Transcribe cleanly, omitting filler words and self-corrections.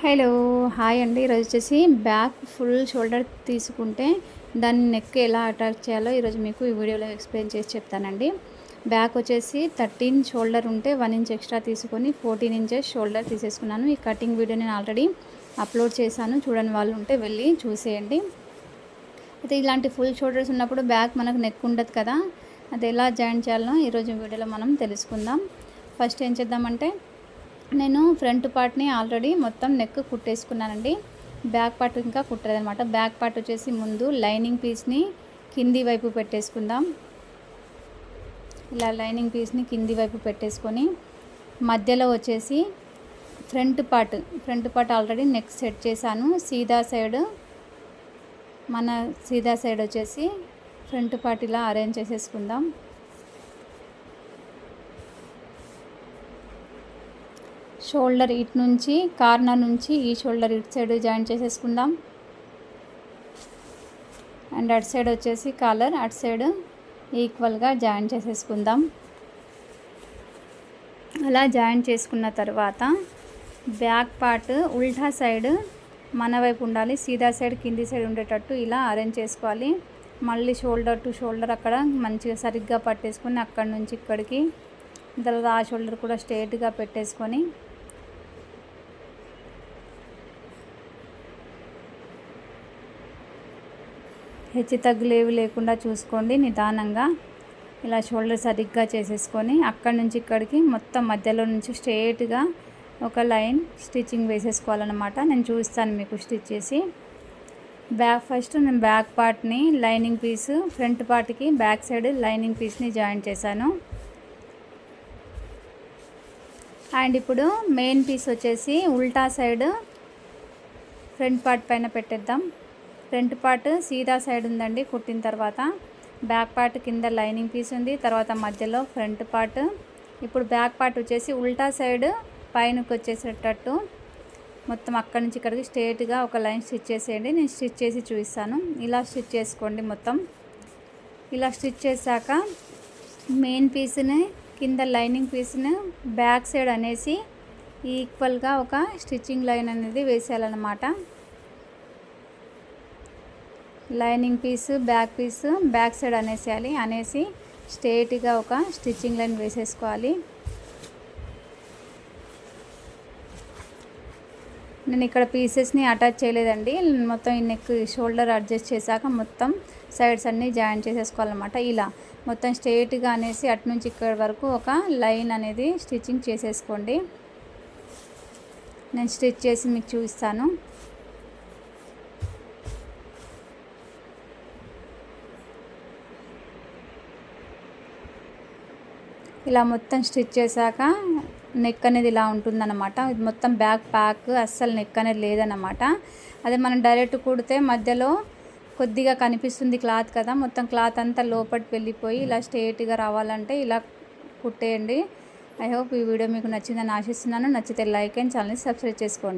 Hello hi అండి. ఈరోజు వచ్చేసి బ్యాక్ ఫుల్ షోల్డర్ తీసుకుంటే దాన్ని నెక్ ఎలా అటాచ్ చేయాలో ఈరోజు మీకు ఈ వీడియోలో ఎక్స్ప్లెయిన్ చేసి చెప్తానండి. బ్యాక్ వచ్చేసి 13 షోల్డర్ ఉంటే 1 ఇంచ్ ఎక్స్ట్రా తీసుకొని 14 ఇంచెస్ షోల్డర్ తీసేసుకున్నాను. ఈ కటింగ్ వీడియో నేను ఆల్రెడీ అప్లోడ్ చేశాను, చూడని వాళ్ళు ఉంటే వెళ్ళి చూసేయండి. అయితే ఇలాంటి ఫుల్ షోల్డర్స్ ఉన్నప్పుడు బ్యాక్ మనకు నెక్ ఉండదు కదా, అది ఎలా జాయిన్ చేయాలో ఈరోజు వీడియోలో మనం తెలుసుకుందాం. ఫస్ట్ ఏం చేద్దామంటే, నేను ఫ్రంట్ పార్ట్ని ఆల్రెడీ మొత్తం నెక్ కుట్టేసుకున్నానండి. బ్యాక్ పార్ట్ ఇంకా కుట్టలేదనమాట. బ్యాక్ పార్ట్ వచ్చేసి ముందు లైనింగ్ పీస్ని కింది వైపు పెట్టేసుకుందాం. ఇలా లైనింగ్ పీస్ని కింది వైపు పెట్టేసుకొని మధ్యలో వచ్చేసి front part already neck set చేశాను. సీదా సైడ్ వచ్చేసి ఫ్రంట్ పార్ట్ ఇలా అరేంజ్ చేసేసుకుందాం. షోల్డర్ ఇటు నుంచి కార్నర్ నుంచి ఈ షోల్డర్ ఇటు సైడ్ జాయిన్ చేసేసుకుందాం. అండ్ అటు సైడ్ వచ్చేసి కాలర్ అటు సైడ్ ఈక్వల్గా జాయిన్ చేసేసుకుందాం. అలా జాయిన్ చేసుకున్న తర్వాత బ్యాక్ పార్ట్ ఉల్టా సైడ్ మన వైపు ఉండాలి, సీదా సైడ్ కింది సైడ్ ఉండేటట్టు ఇలా అరేంజ్ చేసుకోవాలి. మళ్ళీ షోల్డర్ టు షోల్డర్ అక్కడ మంచిగా సరిగ్గా పట్టేసుకొని అక్కడి నుంచి ఇక్కడికి, తర్వాత ఆ షోల్డర్ కూడా స్ట్రైట్గా పెట్టేసుకొని హెచ్చు తగ్గులేవి లేకుండా చూసుకోండి. నిదానంగా ఇలా షోల్డర్ సరిగ్గా చేసేసుకొని అక్కడి నుంచి ఇక్కడికి మొత్తం మధ్యలో నుంచి స్ట్రైట్గా ఒక లైన్ స్టిచ్చింగ్ వేసేసుకోవాలన్నమాట. నేను చూస్తాను మీకు స్టిచ్ చేసి. ఫస్ట్ నేను బ్యాక్ పార్ట్ని లైనింగ్ పీస్, ఫ్రంట్ పార్ట్కి బ్యాక్ సైడ్ లైనింగ్ పీస్ని జాయిన్ చేశాను. అండ్ ఇప్పుడు మెయిన్ పీస్ వచ్చేసి ఉల్టా సైడ్ ఫ్రంట్ పార్ట్ పైన పెట్టేద్దాం. ఫ్రంట్ పార్ట్ సీదా సైడ్ ఉందండి కుట్టిన తర్వాత. బ్యాక్ పార్ట్ కింద లైనింగ్ పీస్ ఉంది, తర్వాత మధ్యలో ఫ్రంట్ పార్ట్. ఇప్పుడు బ్యాక్ పార్ట్ వచ్చేసి ఉల్టా సైడ్ పైనకి వచ్చేసేటట్టు మొత్తం అక్కడి నుంచి ఇక్కడికి స్ట్రైట్గా ఒక లైన్ స్టిచ్ చేసేయండి. నేను స్టిచ్ చేసి చూపిస్తాను. ఇలా స్టిచ్ చేసుకోండి. మొత్తం ఇలా స్టిచ్ చేశాక మెయిన్ పీస్ని కింద లైనింగ్ పీస్ని బ్యాక్ సైడ్ అనేసి ఈక్వల్గా ఒక స్టిచ్చింగ్ లైన్ అనేది వేసేయాలన్నమాట. లైనింగ్ పీస్ బ్యాక్ సైడ్ అనేసి స్ట్రైట్గా ఒక స్టిచ్చింగ్ లైన్ వేసేసుకోవాలి. నేను ఇక్కడ పీసెస్ని అటాచ్ చేయలేదండి. మొత్తం ఈ నెక్ షోల్డర్ అడ్జస్ట్ చేశాక మొత్తం సైడ్స్ అన్నీ జాయిన్ చేసేసుకోవాలన్నమాట. ఇలా మొత్తం స్ట్రైట్గా అనేసి అటు నుంచి ఇక్కడి వరకు ఒక లైన్ అనేది స్టిచ్చింగ్ చేసేసుకోండి. నేను స్టిచ్ చేసి మీకు చూపిస్తాను. ఇలా మొత్తం స్టిచ్ చేశాక నెక్ అనేది ఇలా ఉంటుందన్నమాట. ఇది మొత్తం బ్యాక్ ప్యాక్, అస్సలు నెక్ అనేది లేదన్నమాట. అదే మనం డైరెక్ట్ కుడితే మధ్యలో కొద్దిగా కనిపిస్తుంది క్లాత్ కదా, మొత్తం క్లాత్ అంతా లోపలికి వెళ్ళిపోయి ఇలా స్ట్రైట్గా రావాలంటే ఇలా కుట్టేయండి. ఐ హోప్ ఈ వీడియో మీకు నచ్చిందని ఆశిస్తున్నాను. నచ్చితే లైక్ అండ్ ఛానల్ని సబ్స్క్రైబ్ చేసుకోండి.